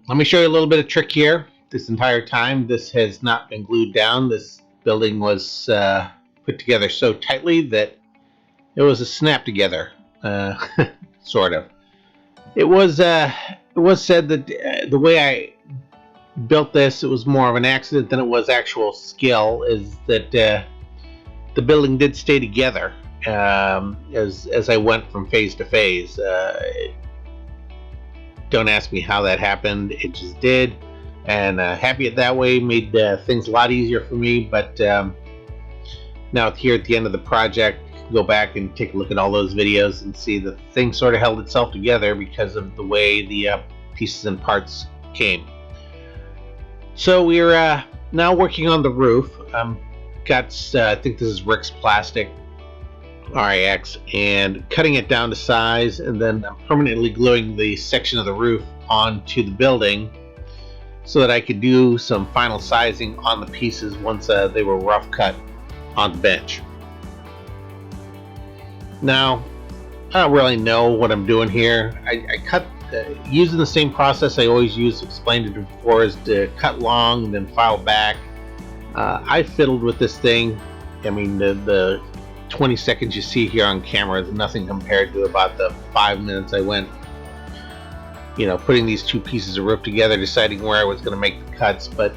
Let me show you a little bit of trick here. This entire time, this has not been glued down. This building was put together so tightly that it was a snap together, sort of. It was said that the way I built this, it was more of an accident than it was actual skill. Is that the building did stay together as I went from phase to phase. Don't ask me how that happened. It just did, and happy it that way. Made things a lot easier for me. But now here at the end of the project, go back and take a look at all those videos and see the thing sort of held itself together because of the way the pieces and parts came. So we're now working on the roof. Got I think this is Rick's plastic RIX, and cutting it down to size, and then I'm permanently gluing the section of the roof onto the building so that I could do some final sizing on the pieces once they were rough cut on the bench. Now, I don't really know what I'm doing here. I cut using the same process I always use, explained it before, is to cut long and then file back. I fiddled with this thing. I mean, the 20 seconds you see here on camera is nothing compared to about the 5 minutes I went, putting these two pieces of roof together, deciding where I was going to make the cuts. But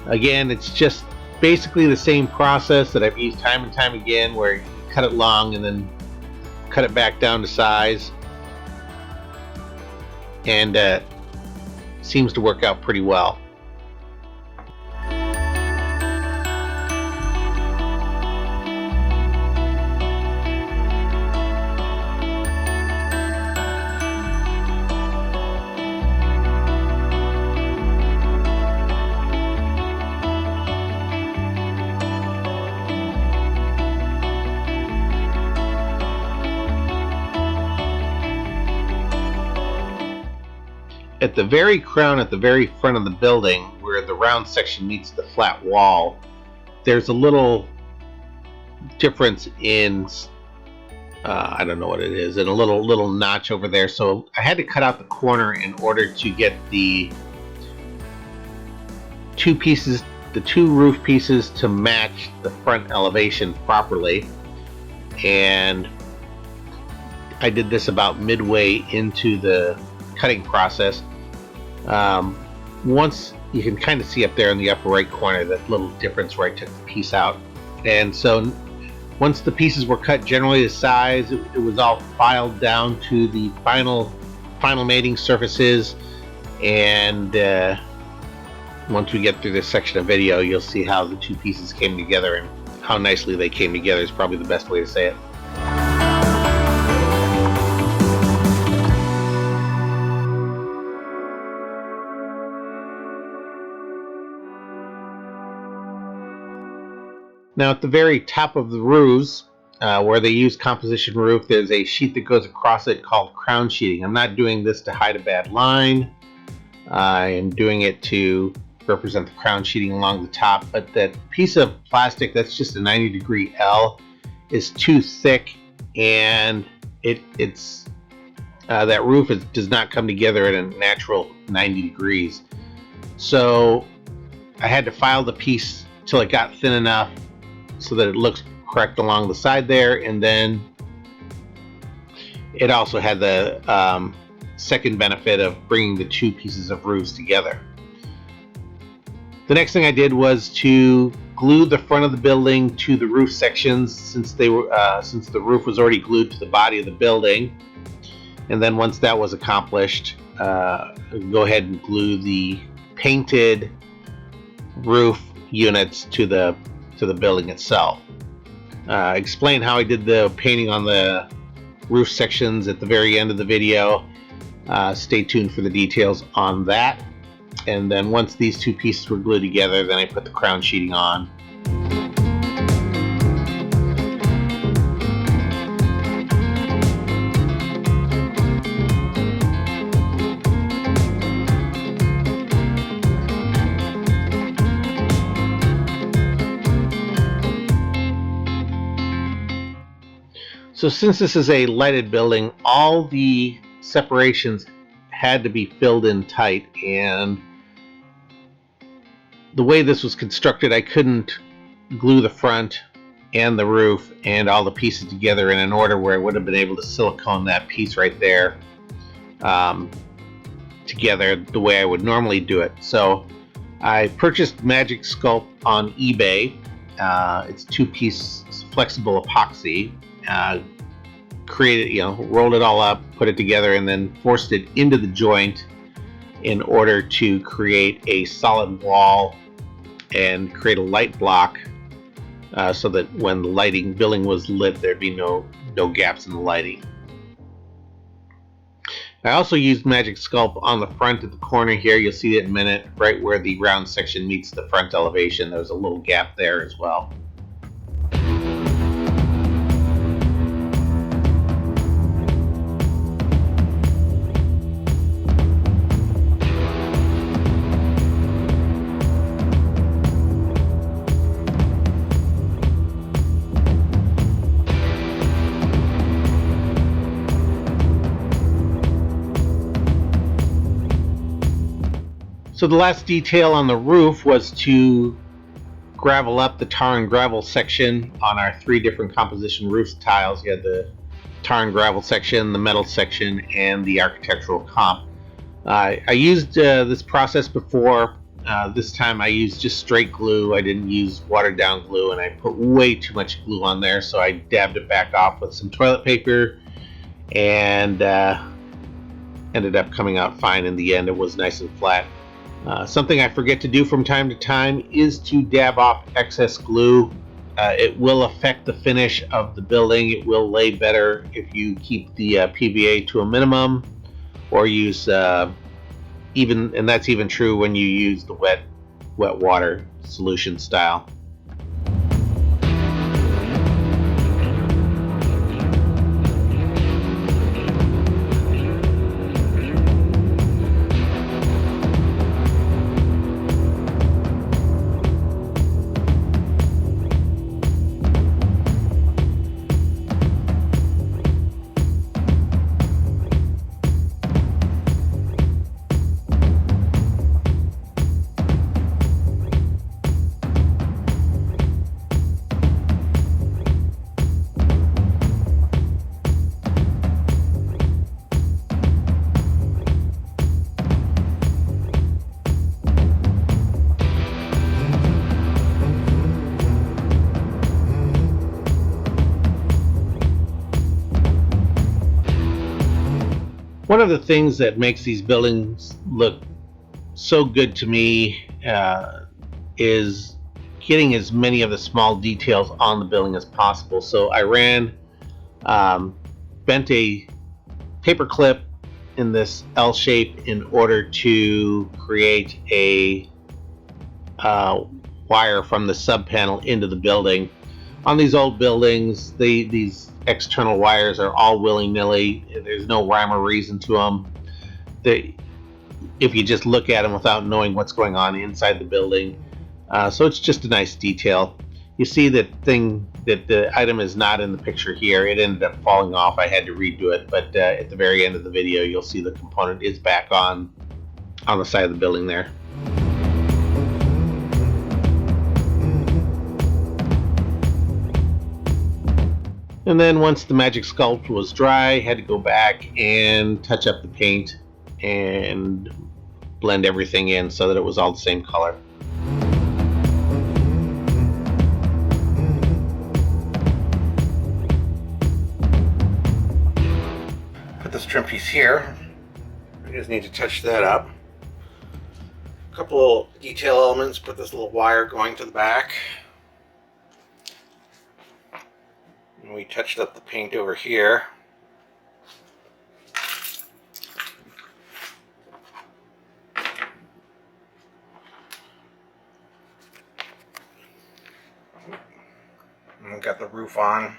again, it's just basically the same process that I've used time and time again, where you cut it long and then cut it back down to size, and seems to work out pretty well. At the very crown, at the very front of the building, where the round section meets the flat wall, there's a little difference in, I don't know what it is, and a little notch over there. So I had to cut out the corner in order to get the two roof pieces to match the front elevation properly. And I did this about midway into the cutting process. Once you can kind of see up there in the upper right corner that little difference where I took the piece out, and so once the pieces were cut generally the size, it was all filed down to the final mating surfaces. And once we get through this section of video, you'll see how the two pieces came together, and how nicely they came together is probably the best way to say it. Now at the very top of the roofs, where they use composition roof, there's a sheet that goes across it called crown sheeting. I'm not doing this to hide a bad line. I am doing it to represent the crown sheeting along the top, but that piece of plastic that's just a 90-degree L is too thick, and it's that roof does not come together at a natural 90 degrees. So I had to file the piece till it got thin enough so that it looks correct along the side there, and then it also had the second benefit of bringing the two pieces of roofs together. The next thing I did was to glue the front of the building to the roof sections, since the roof was already glued to the body of the building. And then once that was accomplished, go ahead and glue the painted roof units to the building itself. Explain how I did the painting on the roof sections at the very end of the video. Stay tuned for the details on that. And then once these two pieces were glued together, then I put the crown sheeting on. So since this is a lighted building, all the separations had to be filled in tight, and the way this was constructed, I couldn't glue the front and the roof and all the pieces together in an order where I would have been able to silicone that piece right there together the way I would normally do it. So I purchased Magic Sculpt on eBay. It's 2-piece flexible epoxy. Created, rolled it all up, put it together, and then forced it into the joint in order to create a solid wall and create a light block, so that when the building was lit, there'd be no gaps in the lighting. I also used Magic Sculpt on the front at the corner here. You'll see it in a minute, right where the round section meets the front elevation. There's a little gap there as well. So the last detail on the roof was to gravel up the tar and gravel section on our 3 different composition roof tiles. You had the tar and gravel section, the metal section, and the architectural comp. I used this process before. This time I used just straight glue. I didn't use watered down glue, and I put way too much glue on there, so I dabbed it back off with some toilet paper, and ended up coming out fine in the end. It was nice and flat. Something I forget to do from time to time is to dab off excess glue. It will affect the finish of the building. It will lay better if you keep the PVA to a minimum, or use and that's even true when you use the wet water solution style. One of the things that makes these buildings look so good to me is getting as many of the small details on the building as possible. So I bent a paper clip in this L shape in order to create a wire from the sub panel into the building. On these old buildings, these external wires are all willy-nilly. There's no rhyme or reason to them. If you just look at them without knowing what's going on inside the building. So it's just a nice detail. You see that the item is not in the picture here. It ended up falling off. I had to redo it, but at the very end of the video, you'll see the component is back on the side of the building there. And then once the Magic Sculpt was dry, I had to go back and touch up the paint and blend everything in so that it was all the same color. Put this trim piece here. I just need to touch that up. A couple little detail elements. Put this little wire going to the back. And we touched up the paint over here. And we got the roof on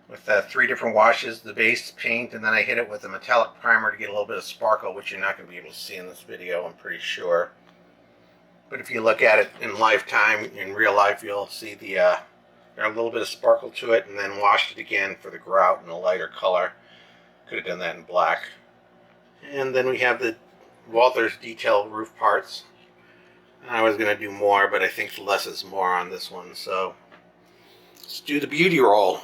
with 3 different washes, the base paint, and then I hit it with a metallic primer to get a little bit of sparkle, which you're not going to be able to see in this video, I'm pretty sure. But if you look at it in lifetime, in real life, you'll see there's a little bit of sparkle to it, and then washed it again for the grout in a lighter color. Could have done that in black. And then we have the Walther's detail roof parts. I was going to do more, but I think less is more on this one. So let's do the beauty roll.